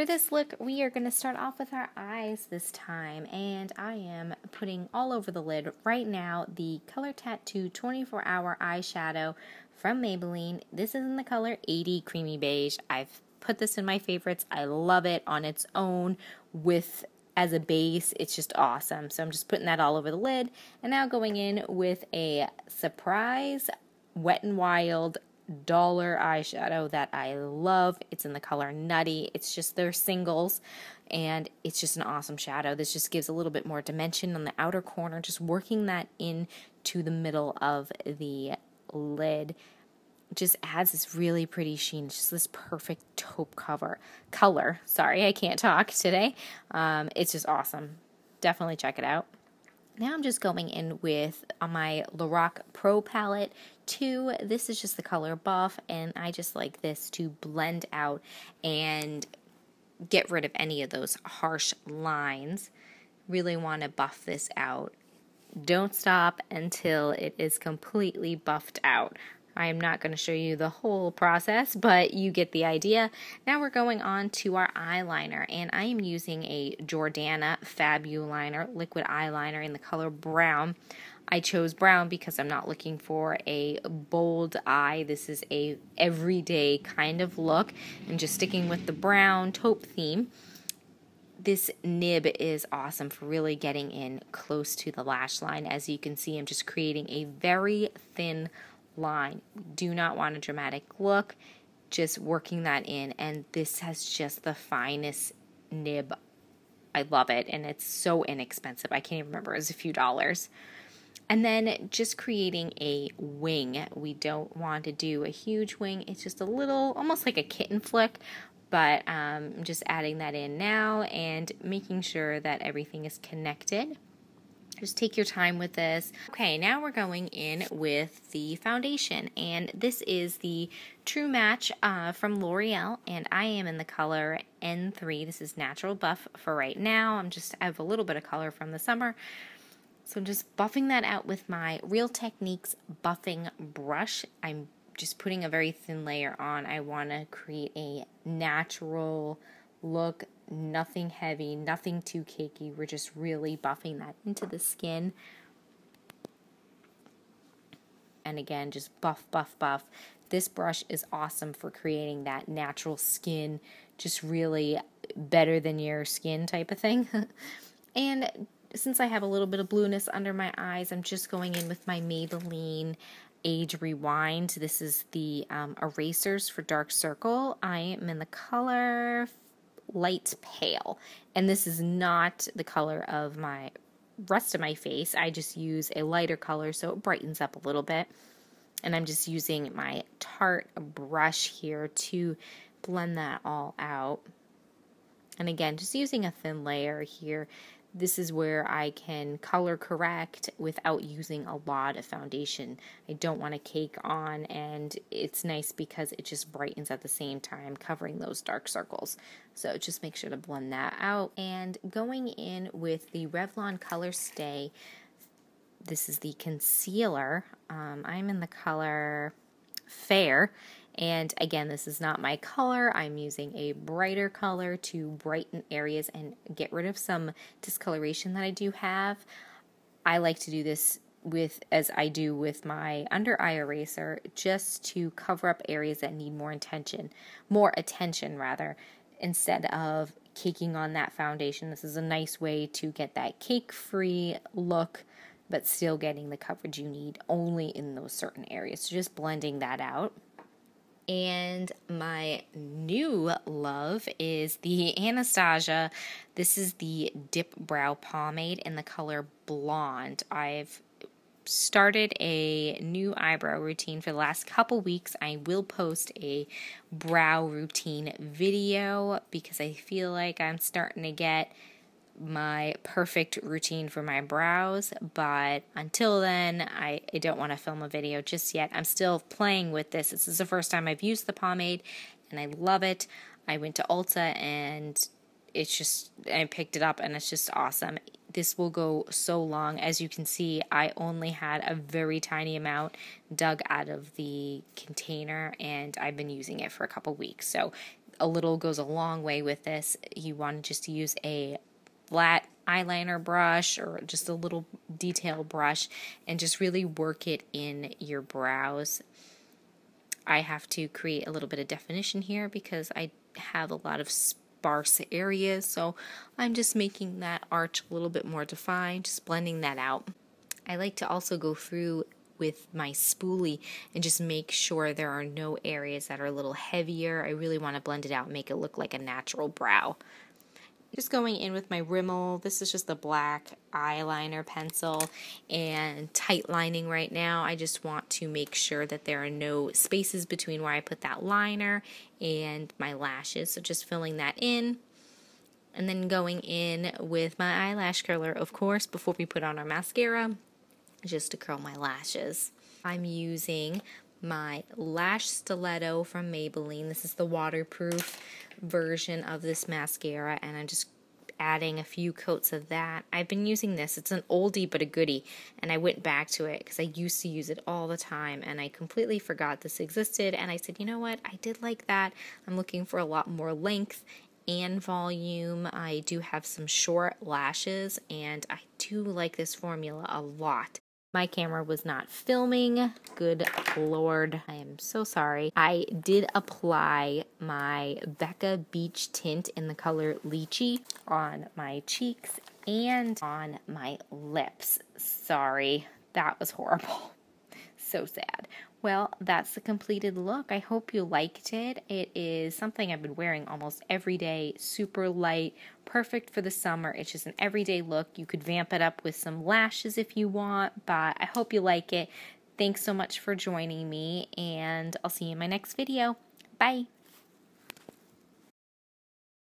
For this look, we are going to start off with our eyes this time, and I am putting all over the lid right now the Color Tattoo 24-Hour Eyeshadow from Maybelline. This is in the color 80 Creamy Beige. I've put this in my favorites. I love it on its own as a base. It's just awesome. So I'm just putting that all over the lid, and now going in with a surprise Wet n Wild dollar eyeshadow that I love. It's in the color Nutty. It's just their singles, and it's just an awesome shadow. This just gives a little bit more dimension on the outer corner, just working that into the middle of the lid. Just adds this really pretty sheen. It's just this perfect taupe color. Sorry, I can't talk today. It's just awesome. Definitely check it out. Now I'm just going in with my Lorac Pro palette too. This is just the color Buff, and I just like this to blend out and get rid of any of those harsh lines. Really want to buff this out. Don't stop until it is completely buffed out. I am not going to show you the whole process, but you get the idea. Now we're going on to our eyeliner, and I am using a Jordana Fabuliner liquid eyeliner in the color brown. I chose brown because I'm not looking for a bold eye. This is a everyday kind of look, and just sticking with the brown taupe theme. This nib is awesome for really getting in close to the lash line. As you can see, I'm just creating a very thin line. Do not want a dramatic look, just working that in, and this has just the finest nib. I love it, and it's so inexpensive. I can't even remember, it was a few dollars. And then just creating a wing. We don't want to do a huge wing. It's just a little, almost like a kitten flick, but I'm just adding that in now and making sure that everything is connected. Just take your time with this. Okay, now we're going in with the foundation, and this is the True Match from L'Oreal, and I am in the color N3. This is Natural Buff for right now. I have a little bit of color from the summer, so I'm just buffing that out with my Real Techniques buffing brush. I'm just putting a very thin layer on. I want to create a natural look, nothing heavy, nothing too cakey. We're just really buffing that into the skin. And again, just buff, buff, buff. This brush is awesome for creating that natural skin, just really better than your skin type of thing. And since I have a little bit of blueness under my eyes, I'm just going in with my Maybelline Age Rewind. This is the erasers for dark circle. I am in the color Light Pale, and this is not the color of my rest of my face. I just use a lighter color so it brightens up a little bit, and I'm just using my Tarte brush here to blend that all out. And again, just using a thin layer here. This is where I can color correct without using a lot of foundation. I don't want to cake on, and it's nice because it just brightens at the same time, covering those dark circles. So just make sure to blend that out. And going in with the Revlon Colorstay, this is the concealer. I'm in the color Fair. And again, this is not my color. I'm using a brighter color to brighten areas and get rid of some discoloration that I do have. I like to do this as I do with my under eye eraser, just to cover up areas that need more attention rather, instead of caking on that foundation. This is a nice way to get that cake-free look, but still getting the coverage you need only in those certain areas. So just blending that out. And my new love is the Anastasia. This is the Dipbrow Pomade in the color Blonde. I've started a new eyebrow routine for the last couple weeks. I will post a brow routine video because I feel like I'm starting to get my perfect routine for my brows, but until then, I don't want to film a video just yet. I'm still playing with this. This is the first time I've used the pomade, and I love it. I went to Ulta, and I picked it up, and it's just awesome. this will go so long. As you can see, I only had a very tiny amount dug out of the container, and I've been using it for a couple weeks. So a little goes a long way with this. You want just to use a flat eyeliner brush or just a little detail brush and just really work it in your brows. I have to create a little bit of definition here because I have a lot of sparse areas, so I'm just making that arch a little bit more defined, just blending that out. I like to also go through with my spoolie and just make sure there are no areas that are a little heavier. I really want to blend it out and make it look like a natural brow. Just going in with my Rimmel. This is just the black eyeliner pencil and tight lining right now. I just want to make sure that there are no spaces between where I put that liner and my lashes. So just filling that in. And then going in with my eyelash curler, of course, before we put on our mascara, just to curl my lashes. I'm using my Lash Stiletto from Maybelline. This is the waterproof version of this mascara, and I'm just adding a few coats of that. I've been using this. It's an oldie but a goodie, and I went back to it because I used to use it all the time, and I completely forgot this existed, and I said, you know what, I did like that. I'm looking for a lot more length and volume. I do have some short lashes, and I do like this formula a lot. My camera was not filming. Good Lord. I am so sorry. I did apply my Becca Beige Tint in the color Lychee on my cheeks and on my lips. Sorry. That was horrible. So sad. Well, that's the completed look. I hope you liked it. It is something I've been wearing almost every day. Super light, perfect for the summer. It's just an everyday look. You could vamp it up with some lashes if you want, but I hope you like it. Thanks so much for joining me, and I'll see you in my next video. Bye.